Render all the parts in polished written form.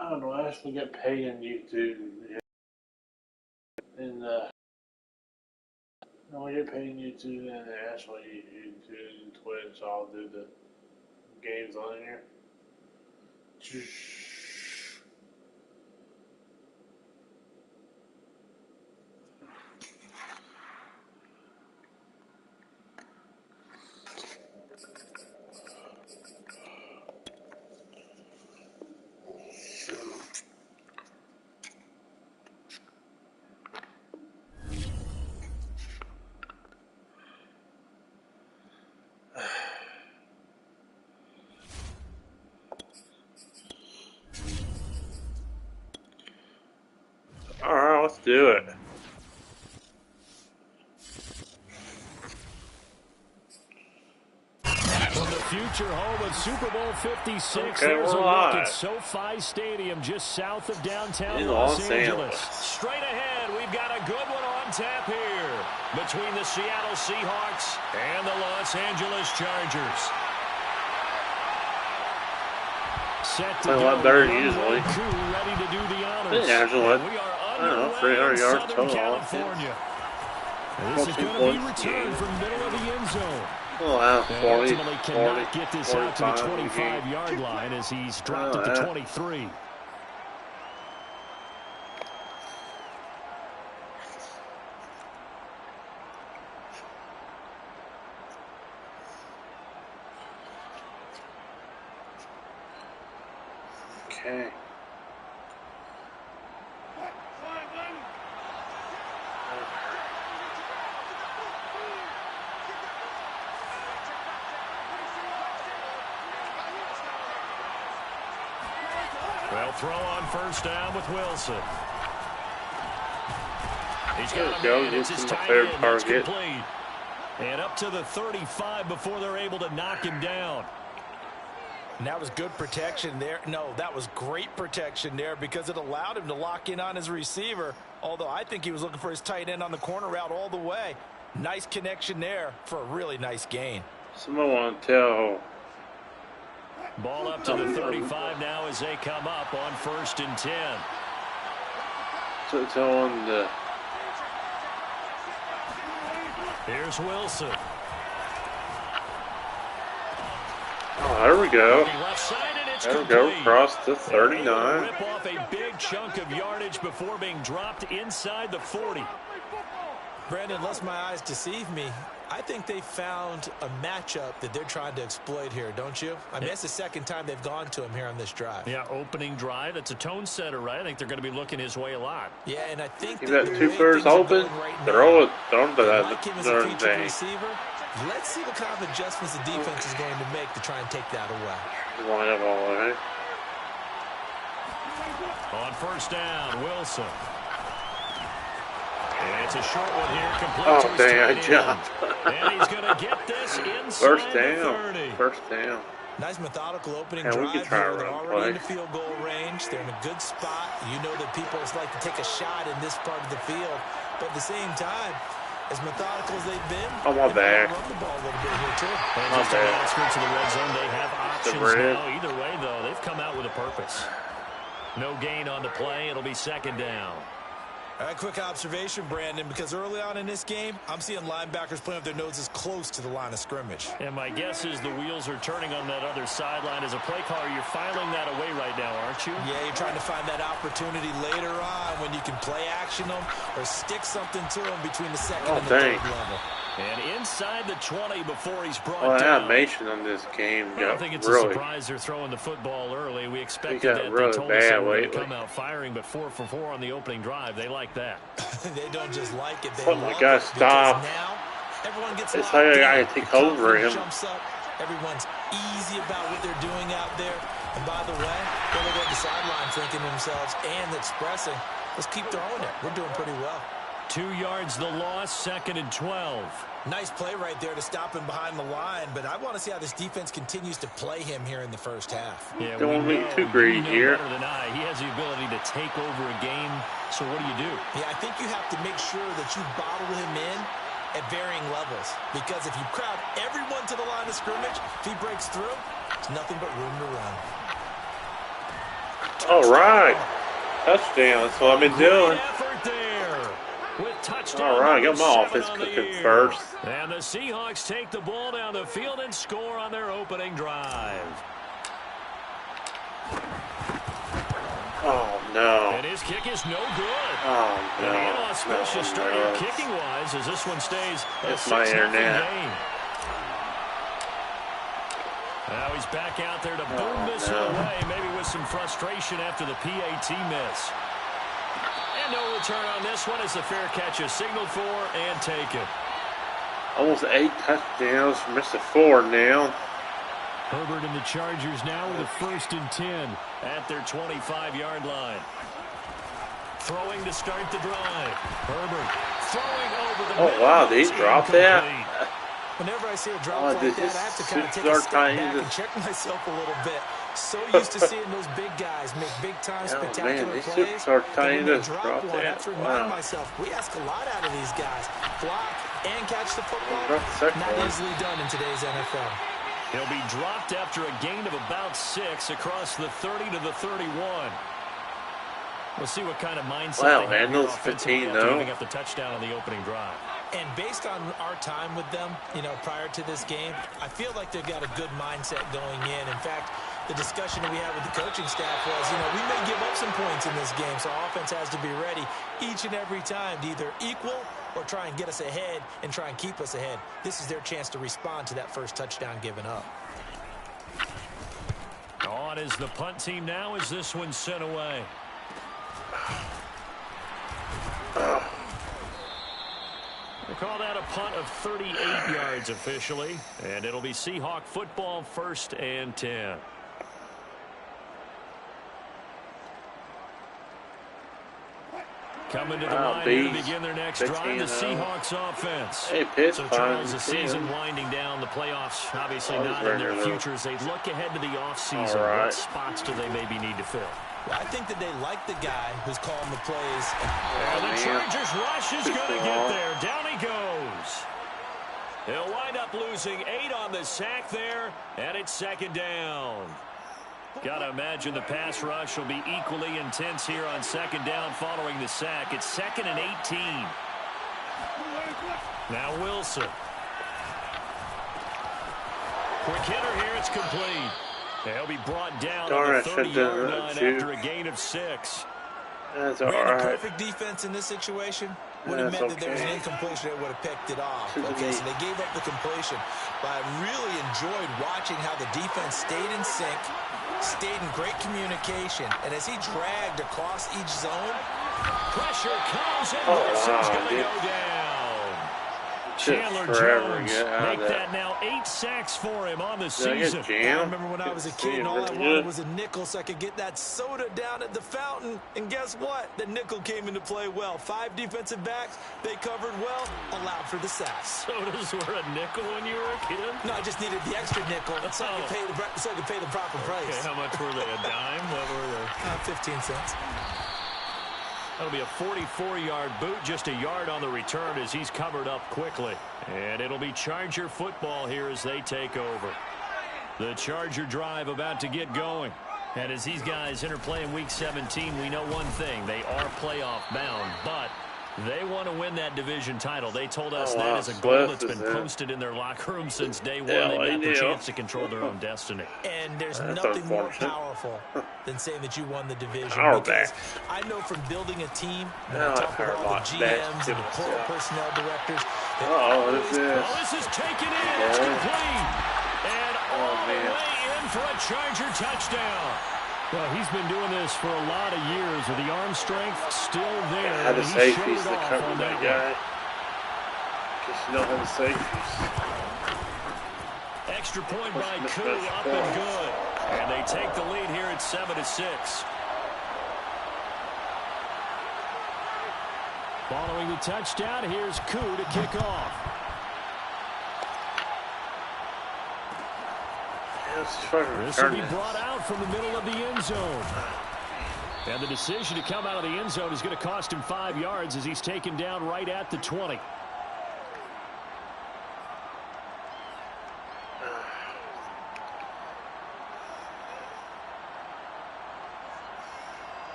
I don't know. I actually get paid on YouTube, and I get paid on YouTube, and actually YouTube and Twitch. I'll do the games on here. All right, let's do it. From the future home of Super Bowl 56, okay, there's a live. look at SoFi Stadium just south of downtown In Los Angeles. Straight ahead, we've got a good one on tap here between the Seattle Seahawks and the Los Angeles Chargers. Set to a lot better than usually. Ready to do the honors. Yeah, Angela, we are I don't know, 300 yards total. California. This is going to be returned from middle of the end zone. Oh, wow, 40, cannot get this out to the 45 25-yard line as he's dropped it to 23. Okay. Well, throw on first down with Wilson. He's got There we a man. go. It's his This is my tight favorite end. That's target. complete. And up to the 35 before they're able to knock him down. And that was good protection there. No, that was great protection there because it allowed him to lock in on his receiver, although I think he was looking for his tight end on the corner route all the way. Nice connection there for a really nice gain. Someone want to tell. Ball up to the 35 now as they come up on 1st and 10. So tell him to. Here's Wilson. Oh, there we go. Left side, and it's There we go. complete. Cross to Able 39. to rip off a big chunk of yardage before being dropped inside the 40. Brandon, unless my eyes deceive me, I think they found a matchup that they're trying to exploit here, don't you? I mean, it's the second time they've gone to him here on this drive. Yeah, opening drive. It's a tone setter, right? I think they're going to be looking his way a lot. Yeah, and I think You that got the two way first things are open. going right Throw now, it. Throw him to they that like him as a darn featured thing. receiver. Let's see what kind of adjustments the defense is going to make to try and take that away. Line up all the way. On 1st down, Wilson. And it's a short one here. Complete Oh, to his dang, I tight end. jumped. And he's going to get this inside First the down. 30. First down. Nice methodical opening Yeah, we drive can try here. a They're run already play. in the field goal range. They're in a good spot. You know that people like to take a shot in this part of the field. But at the same time, as methodical as they've been, Oh, my they bad. might run the ball a little bit here, too. And My just on the bad. outskirts of the red zone, they have options red. now. Either way, though, they've come out with a purpose. No gain on the play. It'll be 2nd down. All right, quick observation, Brandon, because early on in this game, I'm seeing linebackers playing with their noses close to the line of scrimmage. And my guess is the wheels are turning on that other sideline. As a play caller, you're filing that away right now, aren't you? Yeah, you're trying to find that opportunity later on when you can play action them or stick something to them between the second and the dang. third level. And inside the 20 before he's brought Well, the down. animation on this game I don't got think it's a really. surprise they're throwing the football early. We expected got that. really They told us bad they were going lately. to come out firing, but 4 for 4 on the opening drive. They like that. They don't just like it, they Oh, my love God, it. stop. Because now, everyone gets It's locked like I in. gotta take The over confidence him. jumps up. Everyone's easy about what they're doing out there. And by the way, they're looking at the sideline thinking to themselves and expressing, let's keep throwing it. We're doing pretty well. 2 yards the loss, 2nd and 12. Nice play right there to stop him behind the line, but I want to see how this defense continues to play him here in the first half. Yeah, Don't we be know, too greedy you know here. better than I. He has the ability to take over a game. So what do? Yeah, I think you have to make sure that you bottle him in at varying levels, because if you crowd everyone to the line of scrimmage, if he breaks through, it's nothing but room to run. All right. Touchdown. That's what I've been doing. Effort there. With touchdown All right. number Got my 7 offense on the cooking year. first. And the Seahawks take the ball down the field and score on their opening drive. Oh, no. And his kick is no good. Oh, no. An inauspicious start here no. kicking-wise as this one stays a It's my 6-0 internet. game. Now he's back out there to boom this no. one away, maybe with some frustration after the PAT miss. And no return on this one as the fair catch is signaled for and taken. Almost 8 touchdowns for Mr. Ford now. Herbert and the Chargers now with a 1st and 10 at their 25-yard line. Throwing to start the drive. Herbert throwing over the middle. Wow, did he drop that? Whenever I see a drop Oh, like did that, this I have to kind of take a superstar step tight back end and check myself a little bit. So used to seeing those big guys make big-time, spectacular man, these plays. superstar But tight when they ends drop drop one, I have that. to remind Wow. myself, we ask a lot out of these guys. Block and catch the football, Drop the second not one. easily done in today's NFL. He'll be dropped after a gain of about 6 across the 30 to the 31. We'll see what kind of mindset Wow, they have here Randall's offensively 15 after though. giving up the touchdown on the opening drive. And based on our time with them, prior to this game, I feel like they've got a good mindset going in. In fact, the discussion that we had with the coaching staff was, we may give up some points in this game, so offense has to be ready each and every time to either equal or try and get us ahead and try and keep us ahead. This is their chance to respond to that first touchdown given up. On is the punt team now as this one's sent away. They call that a punt of 38 yards officially, and it'll be Seahawk football 1st and 10. Coming to the line here to begin their next drive, the Seahawks offense. Hey, Pitts, So, Charles, the season winding down, the playoffs obviously not in their future as they look ahead to the offseason. Right. What spots do they maybe need to fill? Well, I think that they like the guy who's calling the plays. And the Chargers rush is going to get there. Down he goes. He'll wind up losing 8 on the sack there, and it's 2nd down. Got to imagine the pass rush will be equally intense here on 2nd down following the sack. It's 2nd and 18. Now Wilson. Quick hitter here. It's complete. He'll be brought down on the 30-yard line after a gain of 6. That's all Ran a right. perfect defense in this situation would have meant that there was an incompletion that would have picked it off. Okay, so they gave up the completion. But I really enjoyed watching how the defense stayed in sync, stayed in great communication, and as he dragged across each zone, Pressure comes, and Wilson's going to go down. Chandler Jones make that now 8 sacks for him on the season. I remember when I was a kid and all I wanted was a nickel so I could get that soda down at the fountain. And guess what? The nickel came into play well. 5 defensive backs, they covered well, allowed for the sacks. Sodas were a nickel when you were a kid? No, I just needed the extra nickel so I could pay the proper price. Okay, how much were they? A dime? What were they? 15 cents. That'll be a 44-yard boot, just a yard on the return as he's covered up quickly. And it'll be Charger football here as they take over. The Charger drive about to get going. And as these guys interplay in Week 17, we know one thing. They are playoff bound, but they want to win that division title. They told us that is a goal that's been posted in their locker room since day one. They've got the chance to control their own destiny. And there's nothing more powerful than saying that you won the division. Because I know from building a team, when I talk about all the GMs and the player personnel directors. This is taken in. It's complete. And all the way in for a Charger touchdown. Well, he's been doing this for a lot of years with the arm strength still there. How to safeties to cover that guy. Guess you don't have the safeties. Extra point by Koo, up and good. And they take the lead here at 7-6. Following the touchdown, here's Koo to kick off. This will be brought out from the middle of the end zone. And the decision to come out of the end zone is going to cost him 5 yards as he's taken down right at the 20.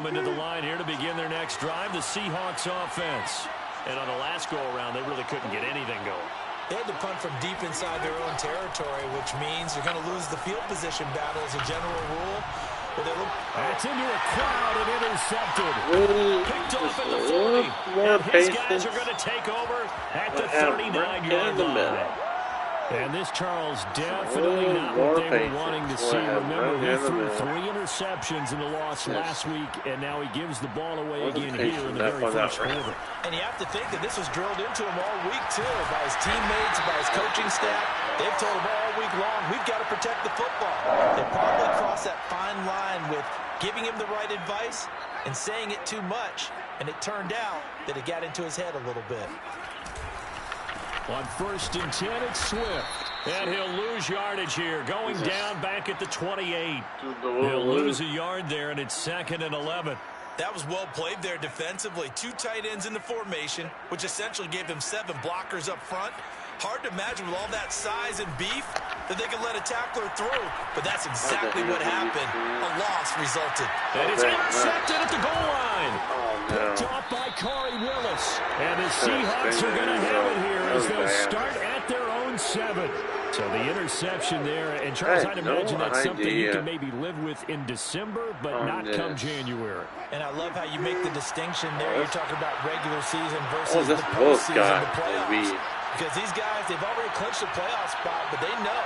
coming to the line here to begin their next drive, the Seahawks offense. And on the last go-around, they really couldn't get anything going. They had to punt from deep inside their own territory, which means you're going to lose the field position battle as a general rule. That's into a crowd and intercepted. Picked off at the 40. And his guys are going to take over at the 39-yard line. And this Charles definitely not what they were wanting to see. Remember, he threw 3 interceptions in the loss last week, and now he gives the ball away again here in the very first quarter. And you have to think that this was drilled into him all week, too, by his teammates, by his coaching staff. They've told him all week long, we've got to protect the football. They probably crossed that fine line with giving him the right advice and saying it too much, and it turned out that it got into his head a little bit. On 1st and 10, it's Swift. And he'll lose yardage here, going down back at the 28. He'll lose a yard there, and it's 2nd and 11. That was well played there defensively. 2 tight ends in the formation, which essentially gave them 7 blockers up front. Hard to imagine with all that size and beef that they could let a tackler through. But that's exactly what happened. A loss resulted. And it's intercepted at the goal line. Picked off by Corey Willis. And the Seahawks are going to have it here as they'll start at their own 7. So the interception there. And Charles, I'd imagine that's something you can maybe live with in December, but not come January. And I love how you make the distinction there. You're talking about regular season versus the postseason, the playoffs. Because these guys, they've already clinched the playoff spot, but they know,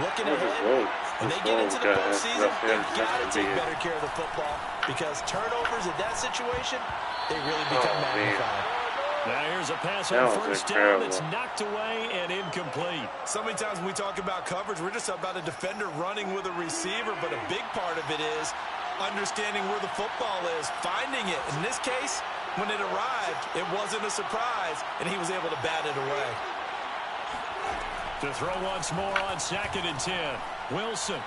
looking ahead, when they get into the postseason, they've got to take better care of the football because turnovers in that situation, they really become magnified. Now here's a pass on 1st down that's knocked away and incomplete. So many times when we talk about coverage, we're just about a defender running with a receiver, but a big part of it is understanding where the football is, finding it. In this case, when it arrived, it wasn't a surprise, and he was able to bat it away. To throw once more on 2nd and 10. Wilson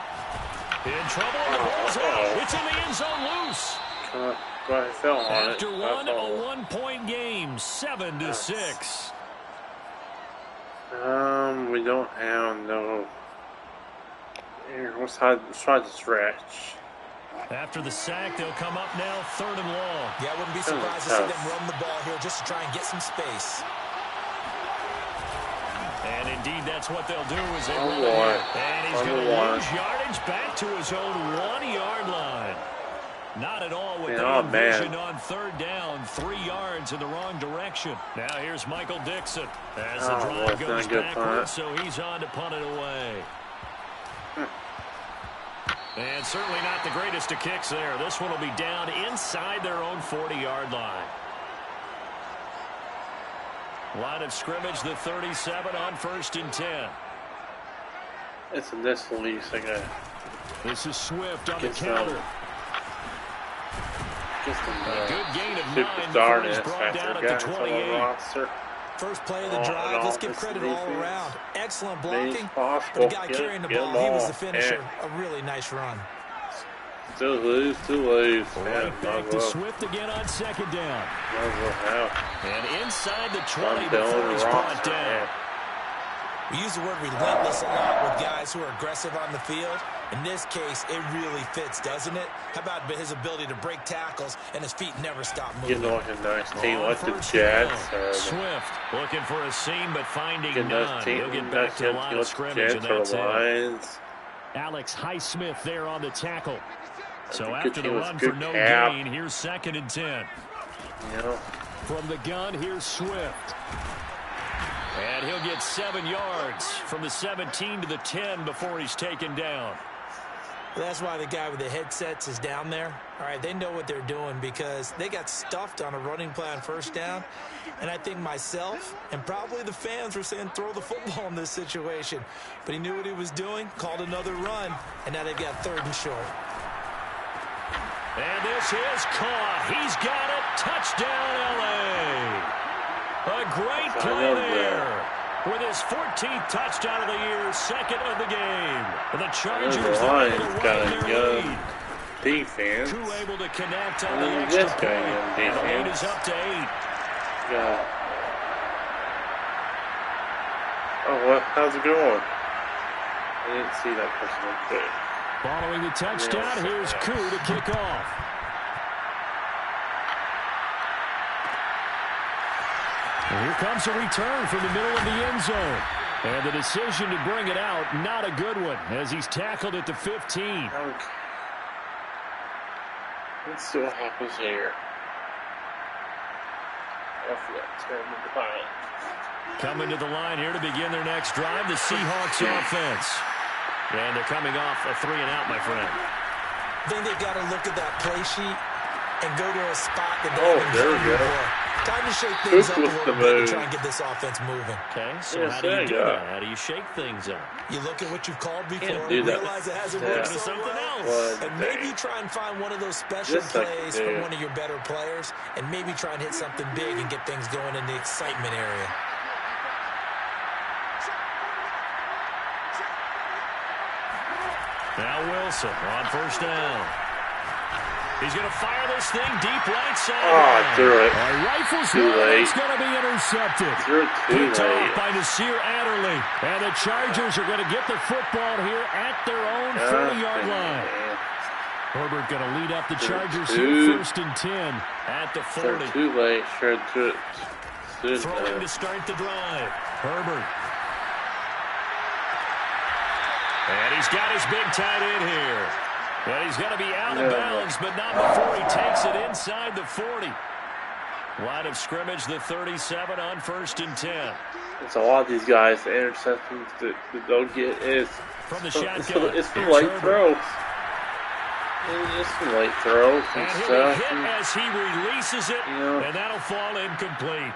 in trouble, and the ball's out. It's in the end zone loose. After one, a one-point game, 7-6. We don't have no. Let's try to stretch. After the sack, they'll come up now 3rd and long. Yeah, I wouldn't be surprised to see them run the ball here just to try and get some space. And indeed, that's what they'll do is they run it. And he's going to lose yardage back to his own 1-yard line. Not at all what they envisioned on 3rd down. 3 yards in the wrong direction. Now here's Michael Dixon as the drive goes backwards, so he's on to punt it away. And certainly not the greatest of kicks there. This one will be down inside their own 40-yard line. Line of scrimmage, the 37 on 1st and 10. It's in this lease again. This is Swift on the counter. A good gain of 9 before he's brought down at the 28. First play of the drive, let's give credit all around. Excellent blocking, but the guy carrying the ball, he was the finisher. A really nice run. Still lose. Right back to Swift again on 2nd down. And inside the 20 before he's brought down. We use the word relentless a lot with guys who are aggressive on the field. In this case, it really fits, doesn't it? How about his ability to break tackles and his feet never stop moving? Getting like a nice team like the Jets. Swift looking for a seam but finding none. He'll get back to the line of scrimmage and that's it. Alex Highsmith there on the tackle. So after the run for no gain, here's 2nd and 10. From the gun, here's Swift. And he'll get 7 yards from the 17 to the 10 before he's taken down. Well, that's why the guy with the headsets is down there. All right, they know what they're doing because they got stuffed on a running play on 1st down. And I think myself and probably the fans were saying throw the football in this situation. But he knew what he was doing, called another run, and now they've got 3rd and short. And this is caught. He's got it. Touchdown, L.A. A great play there. With his 14th touchdown of the year, 2nd of the game. And the Chargers got a good defense. Too able to connect on the extra point. And the lead is up to 8. Oh, how's it going? I didn't see that person up there. Following the touchdown, here's Koo to kick off. And here comes a return from the middle of the end zone. And the decision to bring it out, not a good one, as he's tackled at the 15. Okay. Let's see what happens here. Coming to the line here to begin their next drive, the Seahawks offense. And they're coming off a 3-and-out, my friend. I think they've got to look at that play sheet and go to a spot that there we go. Time to shake things up a little bit move. and try and get this offense moving. Okay, so Yes, how do you do there you go. that? How do you shake things up? You look at what you've called before, Can't do that. realize it hasn't Yeah. worked Go to so something well, else. and maybe try and find one of those special Just like plays they from do. one of your better players, and maybe try and hit something big and get things going in the excitement area. Now Wilson on first down. He's going to fire this thing deep right side. Oh, threw it. Rifles Too one, late. it's going to be intercepted. Threw it too Picked off late. by Nasir Adderley. And the Chargers are going to get the football here at their own 40-yard line. Herbert going to lead up the Chargers here, first and 10 at the 40. They're too late. Sure, threw it. Throwing to start the drive. Herbert. And he's got his big tight end here. And he's going to be out of bounds, but not before he takes it inside the 40. Line of scrimmage, the 37 on first and 10. It's a lot of these guys, the interceptions that they'll get is From the it's shotgun. some Here's late Herbert. throws. It's some late throws and And he'll stuff. be hit as he releases it, Yeah. and that'll fall incomplete.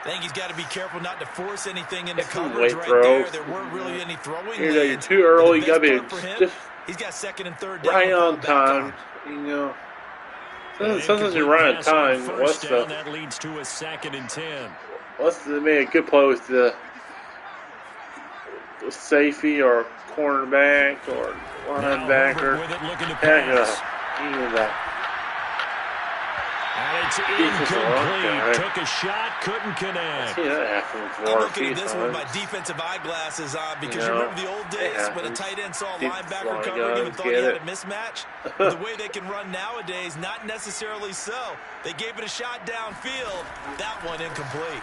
I think he's got to be careful not to force anything into It's some coverage late right throws. there. There weren't really any throwing You know, you're lanes. too But early. the You gotta best be part for him, just he's got second and third down. right to on fall back time. on. You know, An sometimes you're incomplete right on pass time. first What's down, the that leads to a second and 10. they made a good play with the safety or cornerback or Now Herbert linebacker. with it, looking to Heck, pass. even that. And it's Defensive incomplete. line. Took a shot, couldn't connect. See, that happened I'm before a looking few at this with my times. defensive eyeglasses on because You you know, remember the old it days when a happens. tight end saw a Defensive linebacker line covering him and guys thought he get had a it. mismatch? But the way they can run nowadays, not necessarily so. They gave it a shot downfield. That one incomplete.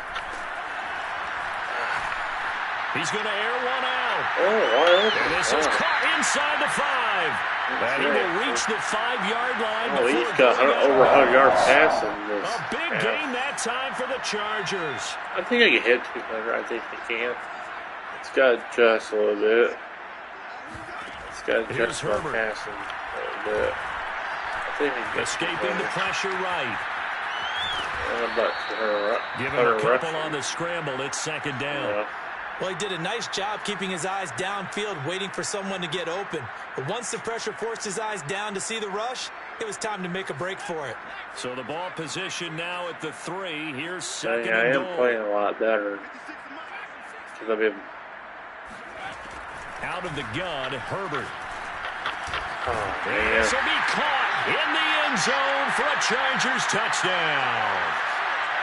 He's going to air one out. Oh, wide open. And this is Oh. caught inside the 5. And he will reach the 5-yard line. Oh, before he's got going over out. 100 yards passing this. A big half. gain that time for the Chargers. I think I can hit 200. I think I can. It's got to adjust a little bit. It's got to Here's adjust my Herbert. passing a little bit. I think I can get Escaping the 200. pressure right. And about 200. Give him a 100 couple rushing. on the scramble. It's second down. Yeah. Well, he did a nice job keeping his eyes downfield, waiting for someone to get open. But once the pressure forced his eyes down to see the rush, it was time to make a break for it. So the ball position now at the 3. Here's I second and am goal. playing a lot better. Because I've been. Out of the gun, Herbert. Oh, This man. will be caught in the end zone for a Chargers touchdown.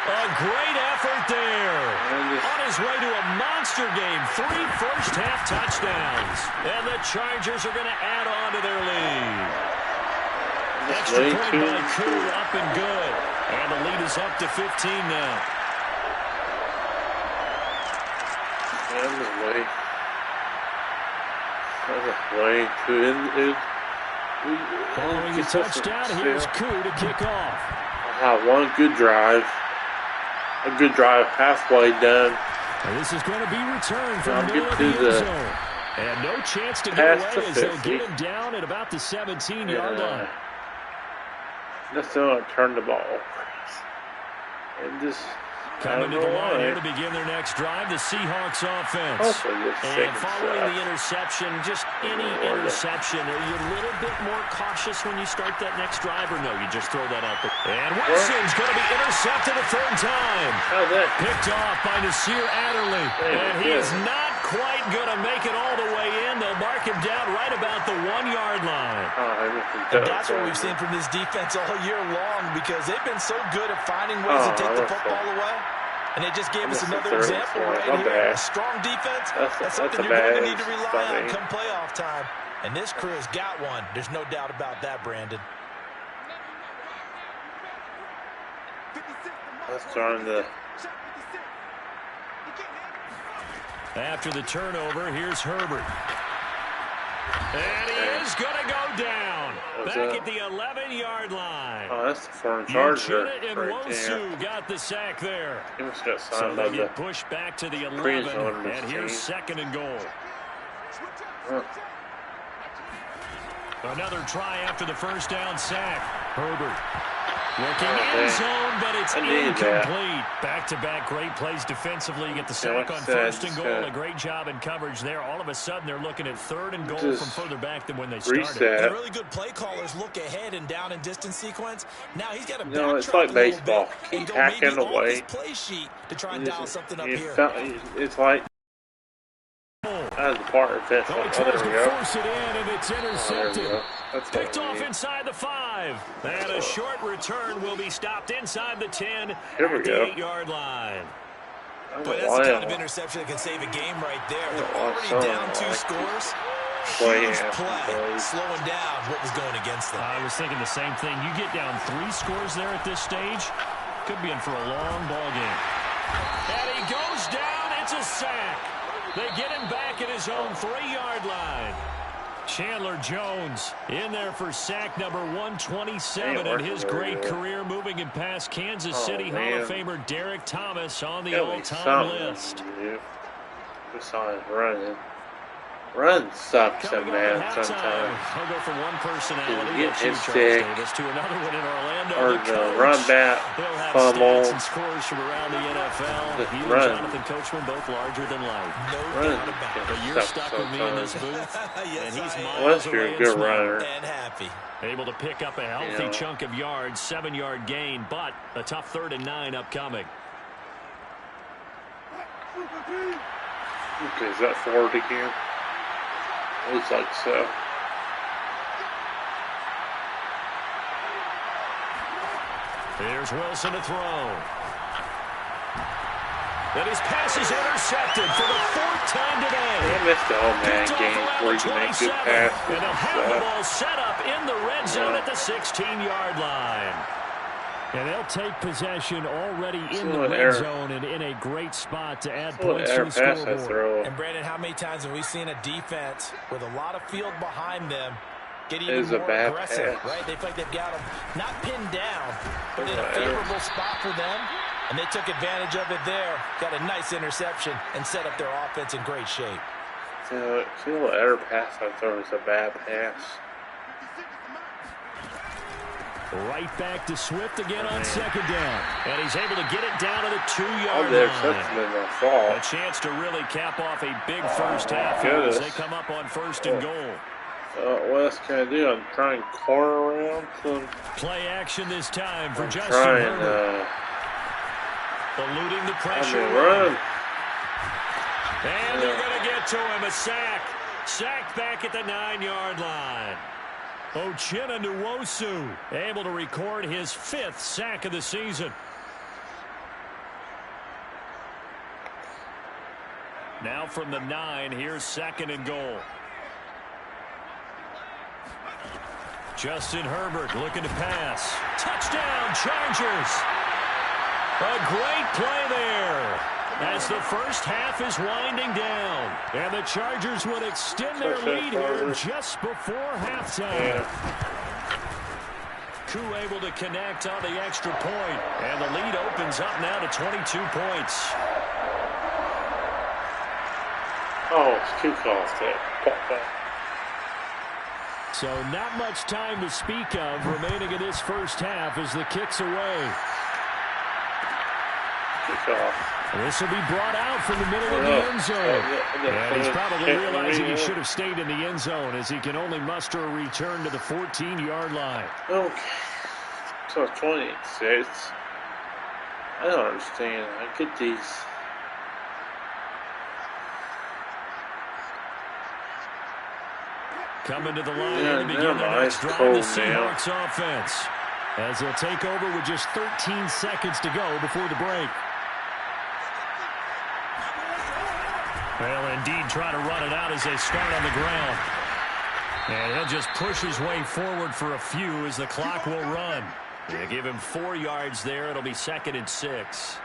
A great effort there. On his way to a monster game. 3 first-half touchdowns. And the Chargers are going to add on to their lead. Extra point by Koo, up and good. And the lead is up to 15 now. Way too in. Following a touchdown, here's Koo to kick off. One good drive. A good drive, halfway done. And this is going to be returned from I'll the middle get of to the end the zone. And no chance to get pass away to as they'll 50. get him down at about the 17-yard line. That's not turn the ball over. And just Coming to the line here to begin their next drive, the Seahawks offense. And following the interception, just any interception, are you a little bit more cautious when you start that next drive, or no, you just throw that out there? And Wilson's going to be intercepted a third time. How's that? Picked off by Nasir Adderley. And he is not quite going to make it all the way in. They'll mark him down right about the 1-yard line. And that's what we've seen from this defense all year long because they've been so good at finding ways to take the football away. And they just gave us another example right here. A strong defense, that's something you're going to need to rely on come playoff time. And this crew has got one. There's no doubt about that, Brandon. That's trying to. After the turnover, here's Herbert. And he is going to go down. Back at the 11-yard line. Oh, that's the foreign Charger Uchenna and right there. Nwosu got the sack there. He must have got So signed they by get the. pushed back to the 11. pre-zone And here's team. 2nd and goal. Huh. Another try after the first down sack. Herbert looking Oh, end man. zone, but it's I needed that. incomplete. Back-to-back great plays defensively. You get the Yeah, sack on like I said, 1st and just goal. A great job in coverage there. All of a sudden, they're looking at 3rd and goal from Just further back than when they started. reset. And really good play callers look ahead and down and distance sequence. Now he's got to No, it's backtrack like a little baseball. bit Keep and go hacking maybe off away. his play sheet to try and dial something up here. It's like out of the park. That's So he like, tries there to we go. force it in, and it's Oh, there we intercepted. go. That's Picked what we off need. inside the 5. And a short return will be stopped inside the 10 Here we at the go. 8-yard line. But that's the kind of interception that can save a game right there. They're already down 2 scores. Huge play, slowing down what was going against them. I was thinking the same thing. You get down 3 scores there at this stage, could be in for a long ball game. And he goes down. It's a sack. They get him back at his own 3-yard line. Chandler Jones in there for sack number 127 in his great career, moving him past Kansas City Hall of Famer Derek Thomas on the all-time list. Besides running. Run sucks, Coming man, up at halftime, sometimes. I'll go from one personality, Get that's you, his Charles stick. Davis, to another one in Orlando. Or the the coach. run back, They'll have fumble. stats and scores from around the NFL. Just He and run. Jonathan Coachman both larger than life. No Run. doubt about it. But you're Sucks stuck with me in this sometimes. booth, Yes, and he's I am. miles Unless you're away a good and smiling. runner. And happy. Able to pick up a healthy Yeah. chunk of yards, 7-yard gain, but a tough 3rd and 9 upcoming. Okay, is that forward again? Looks like so. Here's Wilson to throw. And his pass is intercepted for the 4th time today. I missed the whole man Picked off game around where the you can make good 27. passes. And they'll have the ball set up in the red zone Yeah. at the 16-yard line. And they'll take possession already in the what red air- zone and in a great spot to add What points to air the pass I scoreboard. throw. And Brandon, how many times have we seen a defense with a lot of field behind them get It even was a more bad aggressive, pass. right? They feel like they've got them not pinned down, but in a Right. favorable spot for them. And they took advantage of it there. Got a nice interception and set up their offense in great shape. See what air pass I throw is a bad pass. Right back to Swift again on 2nd down. And he's able to get it down to the 2-yard All the line. interception in my fault. A chance to really cap off a big first half here as they goodness. come up on 1st and goal. What else can I do? I'm trying to corner around some. Play action this time for I'm Justin trying Herbert. Eluding the pressure. run. And they're going to get to him. A sack. Sacked back at the 9-yard line. Uchenna Nwosu able to record his 5th sack of the season. Now from the 9, here's 2nd and goal. Justin Herbert looking to pass. Touchdown, Chargers. A great play there as the first half is winding down. And the Chargers would extend their lead here just before halftime. Koo able to connect on the extra point. And the lead opens up now to 22 points. Oh, it's too close there. Pop back. So not much time to speak of remaining in this first half as the kick's away. Kick off. This will be brought out from the middle of the end zone. And he's probably realizing he should have stayed in the end zone as he can only muster a return to the 14-yard line. Okay. So 26. I don't understand. I get these. Coming to the line Yeah, to begin never the mind. next It's drive, cold the now. Seahawks offense. As they'll take over with just 13 seconds to go before the break. Well, indeed, try to run it out as they start on the ground. And he'll just push his way forward for a few as the clock will run. They give him 4 yards there. It'll be 2nd and 6.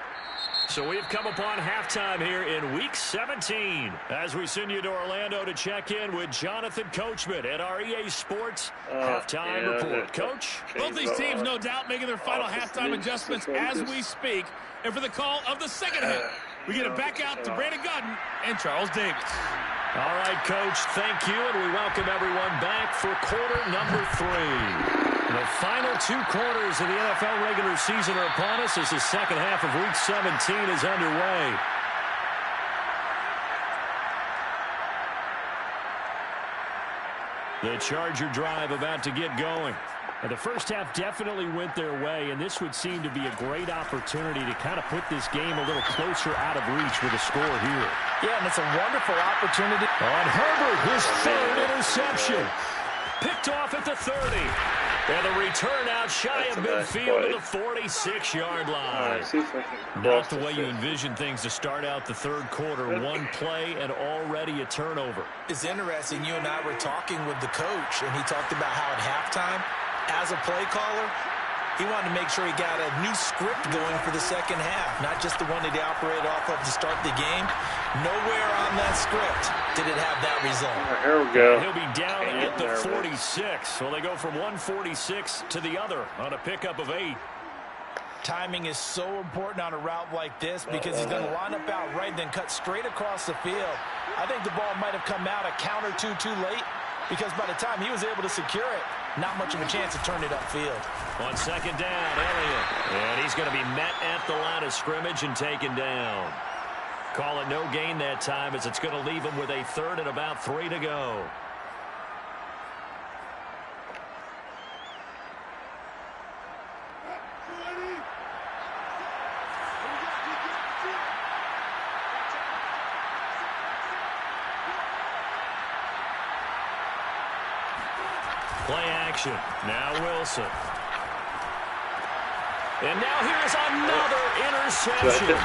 So we've come upon halftime here in Week 17 as we send you to Orlando to check in with Jonathan Coachman at our EA Sports Halftime Report. Coach? Both these teams, no doubt, making their final halftime adjustments as we speak. And for the call of the second half, we get it back out to Brandon Gaudin and Charles Davis. All right, Coach, thank you, and we welcome everyone back for quarter number 3. The final 2 quarters of the NFL regular season are upon us as the second half of Week 17 is underway. The Charger drive about to get going. And the first half definitely went their way, and this would seem to be a great opportunity to kind of put this game a little closer out of reach with a score here. Yeah, and it's a wonderful opportunity. On Herbert, his 3rd interception. Picked off at the 30. And the return out shy of midfield to the 46-yard line. Not the way you envision things to start out the 3rd quarter. 1 play and already a turnover. It's interesting. You and I were talking with the coach, and he talked about how at halftime, as a play caller, he wanted to make sure he got a new script going for the second half, not just the one that he operated off of to start the game. Nowhere on that script did it have that result. Here we go. He'll be down at the 46. So they go from 146 to the other on a pickup of 8. Timing is so important on a route like this because he's going to line up out right and then cut straight across the field. I think the ball might have come out a count or two too late because by the time he was able to secure it, not much of a chance to turn it upfield. On 2nd down, Elliott. And he's going to be met at the line of scrimmage and taken down. Call it no gain that time as it's going to leave him with a 3rd and about 3 to go. Play action. Now Wilson. And now here's another interception.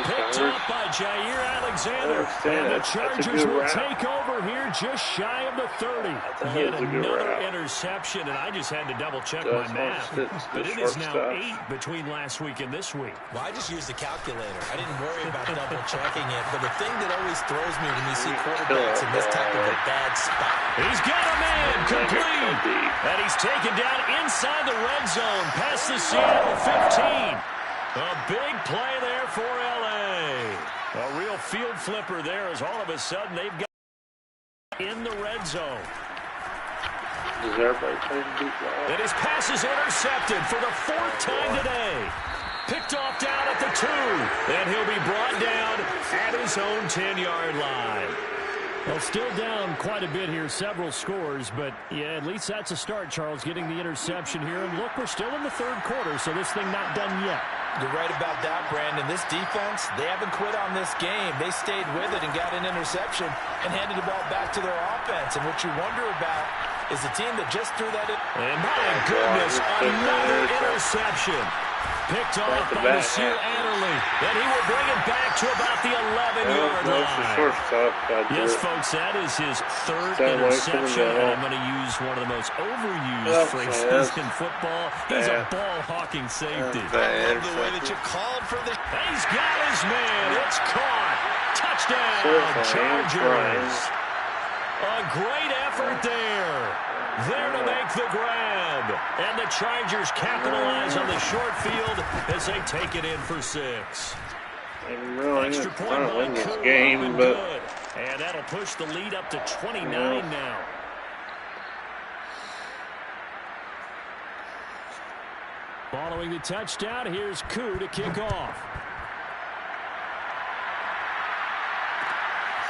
Picked up by Jair Alexander. And the Chargers will take over here just shy of the 30. Yet another interception, and I just had to double-check my math. But it is now 8 between last week and this week. Well, I just used the calculator. I didn't worry about double-checking it. But the thing that always throws me when you see quarterbacks in this type of a bad spot. He's got a man complete. And he's taken down inside the red zone past the Seattle 15. A big play there for L.A. A real field flipper there as all of a sudden they've got in the red zone. And his pass is intercepted for the 4th time today. Picked off down at the 2. And he'll be brought down at his own 10-yard line. Well, still down quite a bit here, several scores, but yeah, at least that's a start, Charles, getting the interception here. And look, we're still in the 3rd quarter, so this thing not done yet. You're right about that, Brandon. This defense, they haven't quit on this game. They stayed with it and got an interception and handed the ball back to their offense. And what you wonder about is the team that just threw that in. And my goodness, another interception. Picked off by Monsieur Adderley. And he will bring it back to about the 11-yard line. Yes, folks, that is his 3rd interception. And I'm going to use one of the most overused phrases in football. He's a ball-hawking safety. I love the way that you called for the... He's got his man. It's caught. Touchdown, Chargers. A great effort there. There to make the grab. And the Chargers capitalize on the short field as they take it in for 6. Extra point by this game, but good. And that'll push the lead up to 29 now. Following the touchdown, here's Koo to kick off.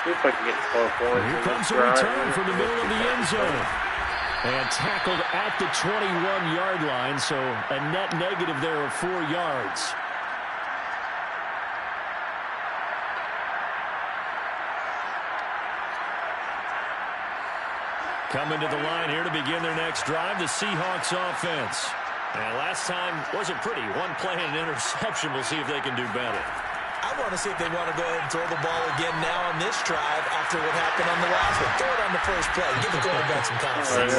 See if I can get 12 points. Here comes a return from the middle of the end zone. And tackled at the 21-yard line, so a net negative there of 4 yards. Coming to the line here to begin their next drive, the Seahawks offense. And last time wasn't pretty. 1 play and an interception. We'll see if they can do better. I want to see if they want to go ahead and throw the ball again now on this drive after what happened on the last one. Throw it on the first play. Give the quarterback some confidence.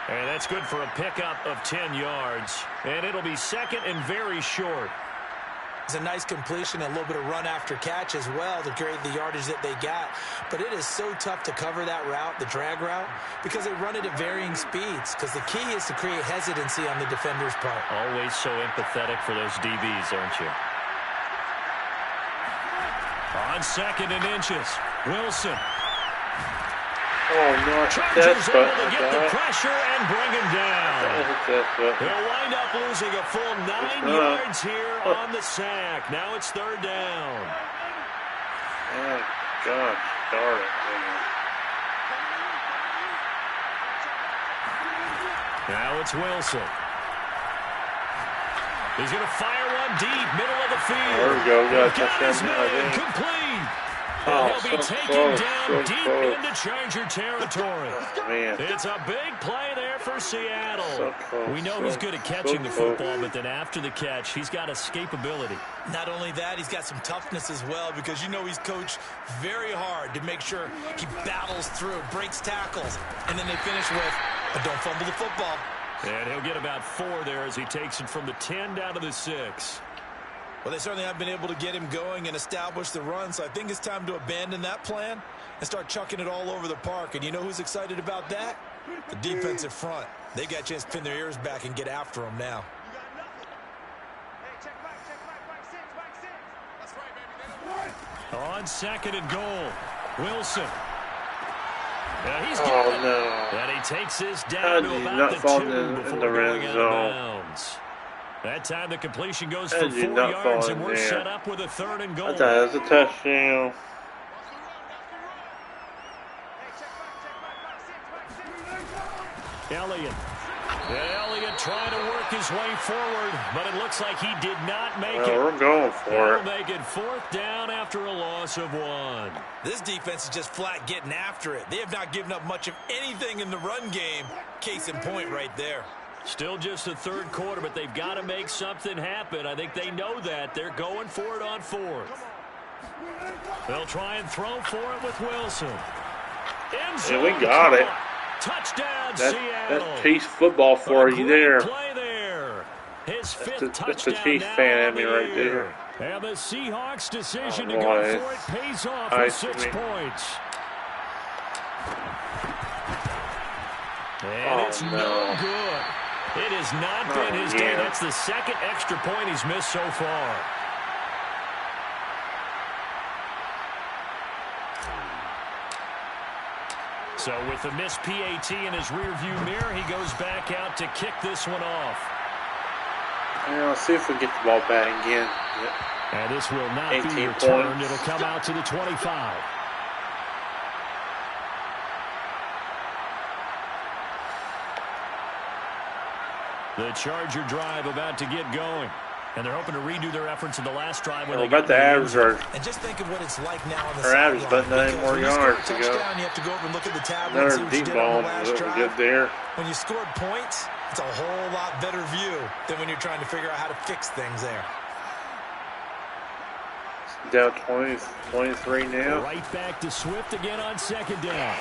And that's good for a pickup of 10 yards. And it'll be second and very short. It's a nice completion, a little bit of run after catch as well to create the yardage that they got. But it is so tough to cover that route, the drag route, because they run it at varying speeds. Because the key is to create hesitancy on the defender's part. Always so empathetic for those DBs, aren't you? On second and inches, Wilson. Oh, no, Chargers able to get the pressure and bring him down. But They'll wind up losing a full 9 yards here on the sack. Now it's third down. oh, gosh, darn it. Now it's Wilson. He's going to fire one deep, middle of the field. There we go. Got a Got his touchdown. man, complete. And Oh, he'll be so taken close, down so deep close. into Charger territory. Man. It's a big play there for Seattle. So close, We know so- he's good at catching so the close. football, but then after the catch, he's got escapability. Not only that, he's got some toughness as well, because you know he's coached very hard to make sure he battles through, breaks tackles, and then they finish with, but don't fumble the football. And he'll get about 4 there as he takes it from the 10 down to the 6. Well, they certainly have been able to get him going and establish the run, so I think it's time to abandon that plan and start chucking it all over the park. And you know who's excited about that? The defensive front. They got a chance to pin their ears back and get after him now. On second and goal, Wilson. Now he's Oh, got it. no. And he takes this How down did to he about not the fall 2 in before the red going out zone? of bounds. That time the completion goes How for did he 4 not yards, fall and in we're there? set up with a third and goal. I thought it was a touchdown. Elliott. Elliott trying to work his way forward, but it looks like he did not make Well, it. we're going for That'll it. make it 4th down after a loss of 1. This defense is just flat getting after it. They have not given up much of anything in the run game. Case in point right there. Still just the third quarter, but they've got to make something happen. I think they know that. They're going for it on 4th. They'll try and throw for it with Wilson. Yeah, we got it. Touchdown, That's Seattle. Chiefs football for A you great there. Play there. His 5th That's a touchdown Chiefs now fan on in me the right year. there. And the Seahawks' decision to Oh, go boy. for it pays off I with 6 see. points. And Oh, it's no no. good. It has not Oh, been his day. yeah. That's the 2nd extra point he's missed so far. So with the missed PAT in his rearview mirror, he goes back out to kick this one off. Yeah, let's see if we get the ball back again. Yep. And this will not be 18 returned. points. It'll come out to the 25. The Charger drive about to get going. And they're hoping to redo their efforts in the last drive. When We're they about to got average our And just think of what it's like now on the Our average sideline. about 9 Because more when you score a yards to go. touchdown, you have to go over and look at the tablet and see another what you deep did on ball. the last What we drive. did there. When you scored points, it's a whole lot better view than when you're trying to figure out how to fix things there. Down 20, 23 now. Right back to Swift again on second down.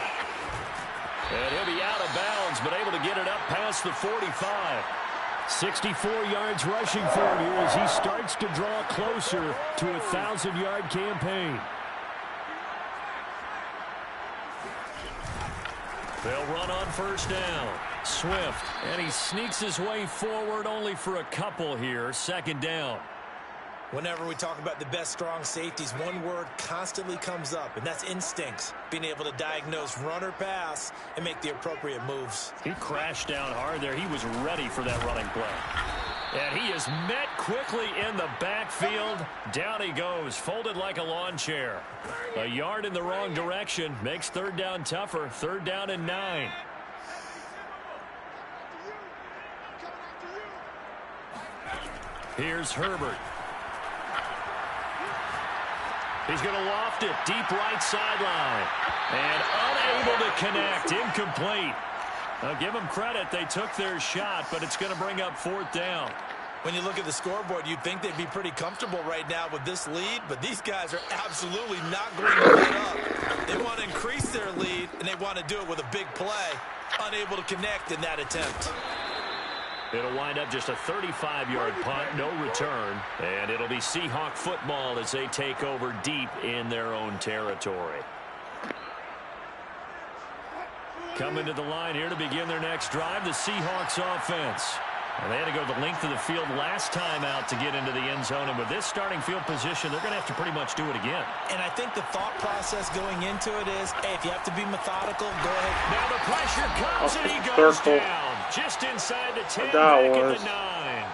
And he'll be out of bounds, but able to get it up past the 45. 64 yards rushing for him here as he starts to draw closer to a 1,000-yard campaign. They'll run on first down. Swift, and he sneaks his way forward only for a couple here. Second down. Whenever we talk about the best strong safeties, one word constantly comes up, and that's instincts. Being able to diagnose run or pass and make the appropriate moves. He crashed down hard there. He was ready for that running play. And he is met quickly in the backfield. Down he goes, folded like a lawn chair. A yard in the wrong direction makes third down tougher. Third down and 9. Here's Herbert. He's going to loft it deep right sideline. And unable to connect. Incomplete. I'll give them credit. They took their shot, but it's going to bring up fourth down. When you look at the scoreboard, you'd think they'd be pretty comfortable right now with this lead, but these guys are absolutely not going to let up. They want to increase their lead, and they want to do it with a big play, unable to connect in that attempt. It'll wind up just a 35-yard punt, no return, and it'll be Seahawk football as they take over deep in their own territory. Coming to the line here to begin their next drive, the Seahawks offense. And they had to go the length of the field last time out to get into the end zone. And with this starting field position, they're going to have to pretty much do it again. And I think the thought process going into it is, hey, if you have to be methodical, go ahead. Now the pressure comes and he goes down. Just inside the 10, back at the 9.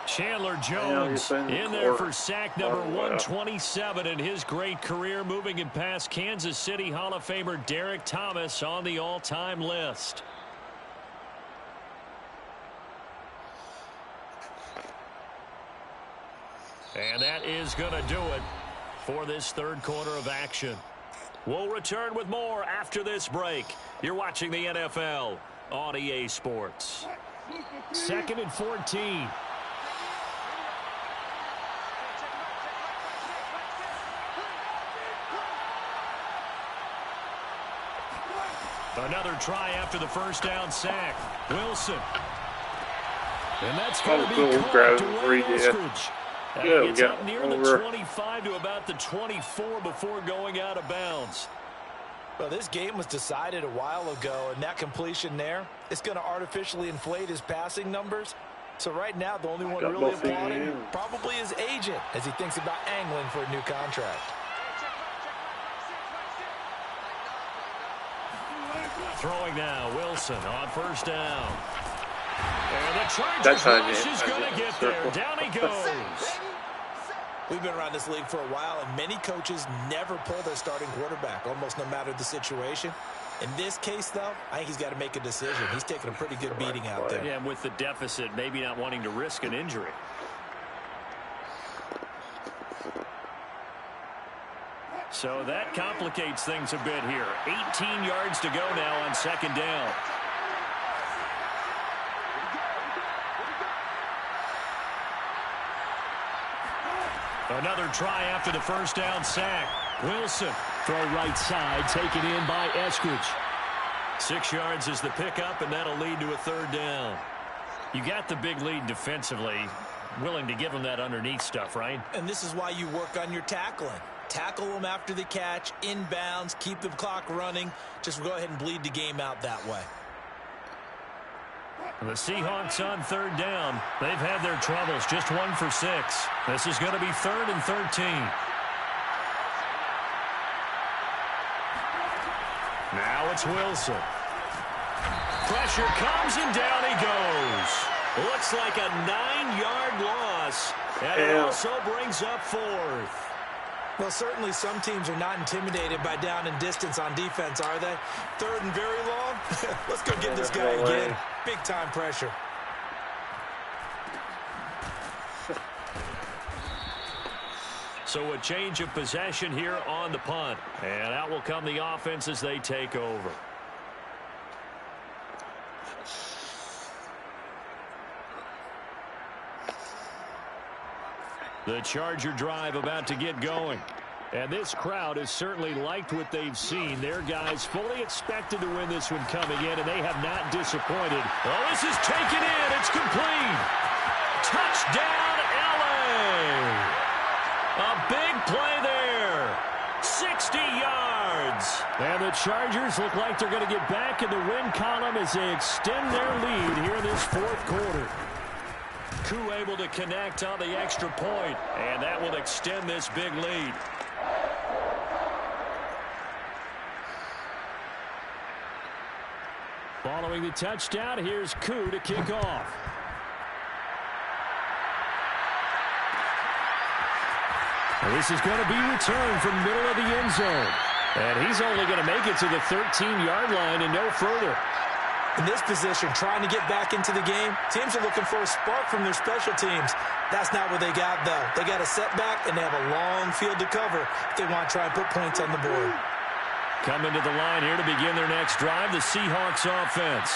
Chandler Jones in there for sack number 127 in his great career, moving him past Kansas City Hall of Famer Derek Thomas on the all-time list. And that is going to do it for this third quarter of action. We'll return with more after this break. You're watching the NFL on EA Sports. 2nd and 14. Another try after the first down sack. Wilson. And that's going to be caught to Wayne Eskridge. It's up near the 25 to about the 24 before going out of bounds. Well, this game was decided a while ago, and that completion there, it's going to artificially inflate his passing numbers. So right now, the only one really applauding probably his agent as he thinks about angling for a new contract. Throwing now, Wilson on first down. And the Chargers rush is going to get there. Down he goes. We've been around this league for a while, and many coaches never pull their starting quarterback, almost no matter the situation. In this case, though, I think he's got to make a decision. He's taking a pretty good beating out there. Yeah, and with the deficit, maybe not wanting to risk an injury. So that complicates things a bit here. 18 yards to go now on second down. Another try after the first down sack. Wilson, throw right side, taken in by Eskridge. 6 yards is the pickup, and that'll lead to a third down. You got the big lead defensively. Willing to give them that underneath stuff, right? And this is why you work on your tackling. Tackle them after the catch, inbounds, keep the clock running. Just go ahead and bleed the game out that way. The Seahawks on third down. They've had their troubles, just 1 for 6. This is going to be 3rd and 13. Now it's Wilson. Pressure comes and down he goes. Looks like a 9-yard loss. And it also brings up 4th. Well, certainly some teams are not intimidated by down and distance on defense, are they? 3rd and very long? Let's go get this guy again. Big-time pressure. So a change of possession here on the punt. And out will come the offense as they take over. The Charger drive about to get going. And this crowd has certainly liked what they've seen. Their guys fully expected to win this one coming in, and they have not disappointed. Oh, this is taken in. It's complete. Touchdown, L.A. A big play there. 60 yards. And the Chargers look like they're going to get back in the win column as they extend their lead here in this 4th quarter. Koo able to connect on the extra point, and that will extend this big lead. Following the touchdown, here's Koo to kick off. And this is going to be returned from the middle of the end zone. And he's only going to make it to the 13-yard line and no further. In this position, trying to get back into the game, teams are looking for a spark from their special teams. That's not what they got, though. They got a setback, and they have a long field to cover if they want to try and put points on the board. Coming to the line here to begin their next drive, the Seahawks offense.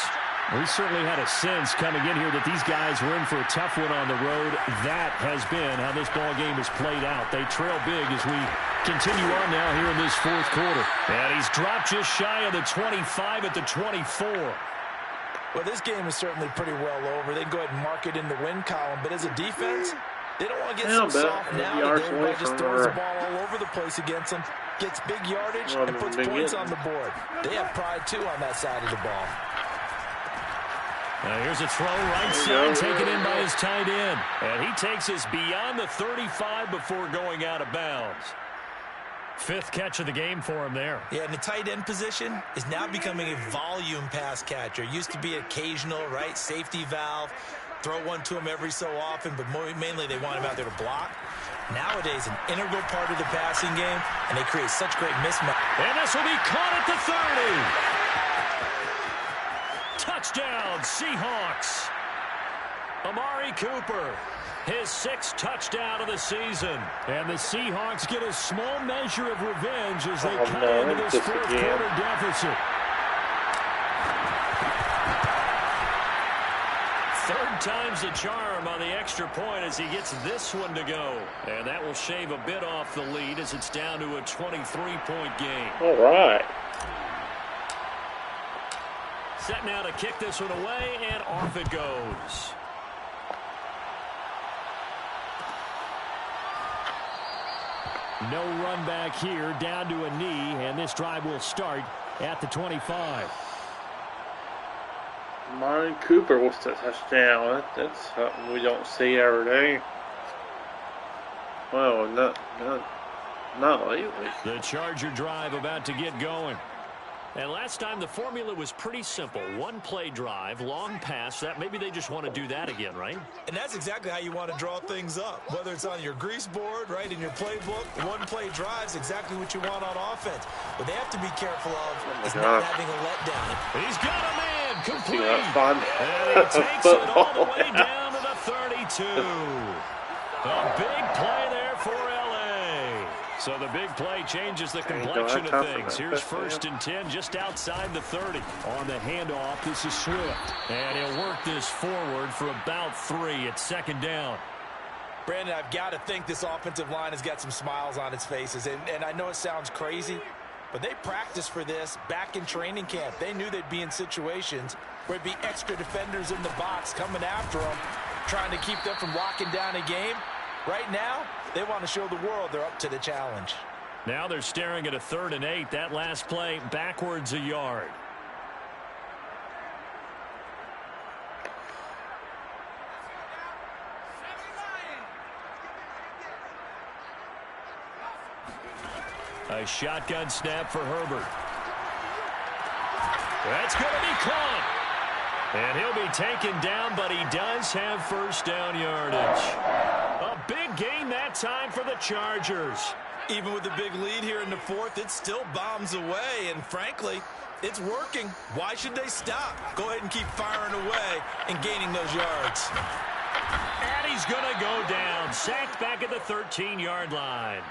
We certainly had a sense coming in here that these guys were in for a tough one on the road. That has been how this ball game has played out. They trail big as we continue on now here in this fourth quarter. And he's dropped just shy of the 25 at the 24. Well, this game is certainly pretty well over. They can go ahead and mark it in the win column. But as a defense, they don't want to get so soft now that everybody just throws the ball all over the place against them, gets big yardage, and puts points on the board. They have pride, too, on that side of the ball. Now here's a throw right side taken in by his tight end. And he takes us beyond the 35 before going out of bounds. Fifth catch of the game for him there. Yeah, and the tight end position is now becoming a volume pass catcher. Used to be occasional, right? Safety valve. Throw one to him every so often, but mainly they want him out there to block. Nowadays, an integral part of the passing game, and they create such great mismatch. And this will be caught at the 30. Touchdown, Seahawks. Amari Cooper, his 6th touchdown of the season. And the Seahawks get a small measure of revenge as they cut into this fourth quarter deficit. Third time's the charm on the extra point as he gets this one to go. And that will shave a bit off the lead as it's down to a 23-point game. All right. Set now to kick this one away, and off it goes. No run back here, down to a knee, and this drive will start at the 25. Amari Cooper was the touchdown. That's something we don't see every day. Well, not lately. The Charger drive about to get going. And last time the formula was pretty simple. One play drive, long pass. That maybe they just want to do that again, right? And that's exactly how you want to draw things up. Whether it's on your grease board, right, in your playbook, one play drive's exactly what you want on offense. What they have to be careful of is not having a letdown. He's got a man complete. That's fun. And he takes it all the way down to the 32. A big play there for LA. So the big play changes the complexion of things. Here's 1st and 10 just outside the 30. On the handoff, this is Swift. And he'll work this forward for about 3. It's 2nd down. Brandon, I've got to think this offensive line has got some smiles on its faces. And I know it sounds crazy, but they practiced for this back in training camp. They knew they'd be in situations where it'd be extra defenders in the box coming after them, trying to keep them from locking down a game. Right now, they want to show the world they're up to the challenge. Now they're staring at a 3rd and 8. That last play backwards a yard. A shotgun snap for Herbert. That's going to be caught. And he'll be taken down, but he does have 1st down yardage. A big gain that time for the Chargers. Even with the big lead here in the 4th, it still bombs away. And frankly, it's working. Why should they stop? Go ahead and keep firing away and gaining those yards. And he's going to go down. Sacked back at the 13-yard line.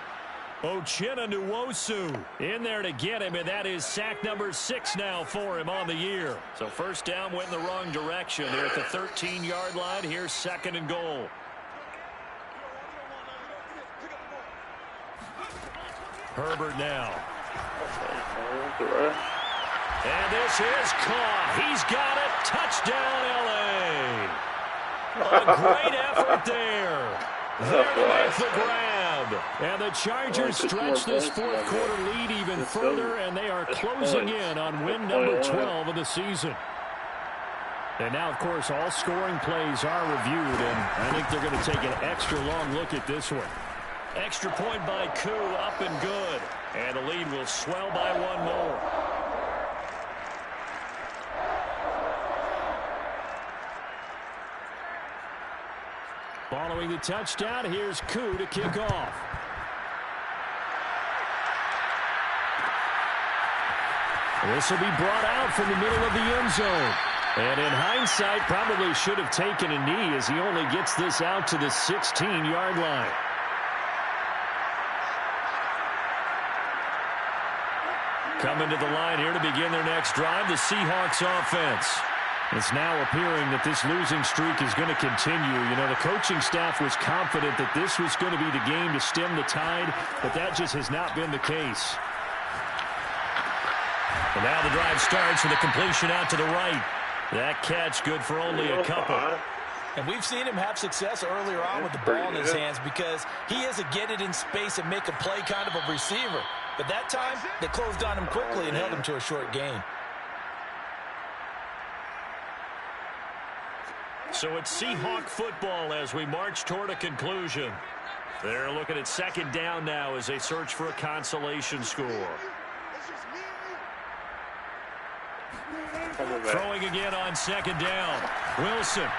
Uchenna Nwosu in there to get him, and that is sack number 6 now for him on the year. So 1st down went in the wrong direction. They're at the 13-yard line. Here's 2nd and goal. Herbert now. And this is caught. He's got it. Touchdown, L.A. A great effort there. There to make the grab. And the Chargers stretch this 4th quarter lead even further, and they are closing in on win number 12 of the season. And now, of course, all scoring plays are reviewed, and I think they're going to take an extra long look at this one. Extra point by Koo, up and good. And the lead will swell by 1 more. Following the touchdown, here's Koo to kick off. This will be brought out from the middle of the end zone. And in hindsight, probably should have taken a knee as he only gets this out to the 16-yard line. Coming to the line here to begin their next drive, the Seahawks offense. It's now appearing that this losing streak is going to continue. You know, the coaching staff was confident that this was going to be the game to stem the tide, but that just has not been the case. And now the drive starts with a completion out to the right. That catch good for only a couple. And we've seen him have success earlier on with the ball in his hands because he is a get it in space and make a play kind of a receiver. But that time, they closed on him quickly and held him to a short gain. So it's Seahawk football as we march toward a conclusion. They're looking at second down now as they search for a consolation score. Throwing again on second down. Wilson.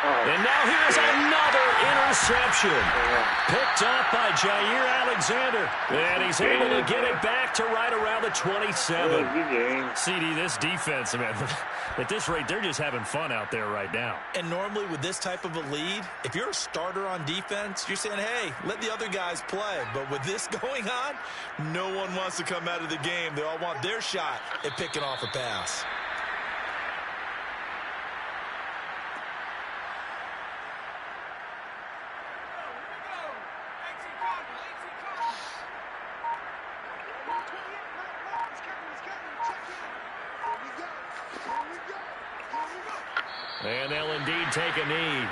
And now here's another interception. Picked up by Jair Alexander. And he's able to get it back to right around the 27. CD, this defense, man, at this rate, they're just having fun out there right now. And normally with this type of a lead, if you're a starter on defense, you're saying, hey, let the other guys play. But with this going on, no one wants to come out of the game. They all want their shot at picking off a pass. And they'll indeed take a knee.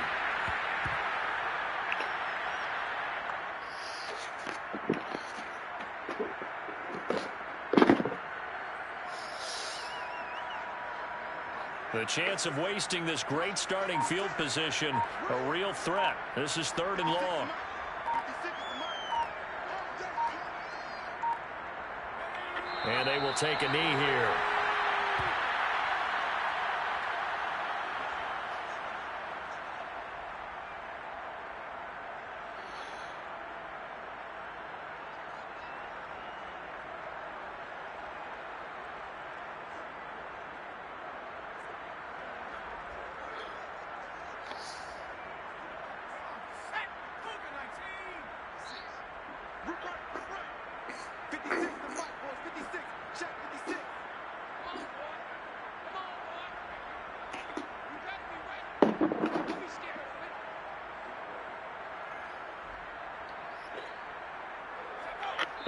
The chance of wasting this great starting field position, a real threat. This is 3rd and long. And they will take a knee here.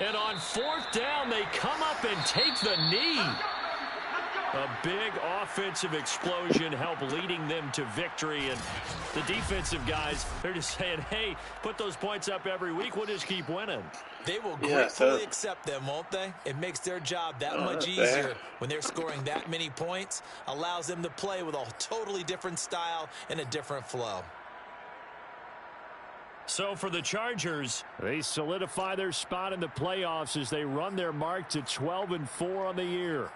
And on 4th down, they come up and take the knee. A big offensive explosion helped leading them to victory. And the defensive guys, they're just saying, hey, put those points up every week. We'll just keep winning. They will gratefully accept them, won't they? It makes their job that much easier when they're scoring that many points. Allows them to play with a totally different style and a different flow. So for the Chargers, they solidify their spot in the playoffs as they run their mark to 12-4 on the year.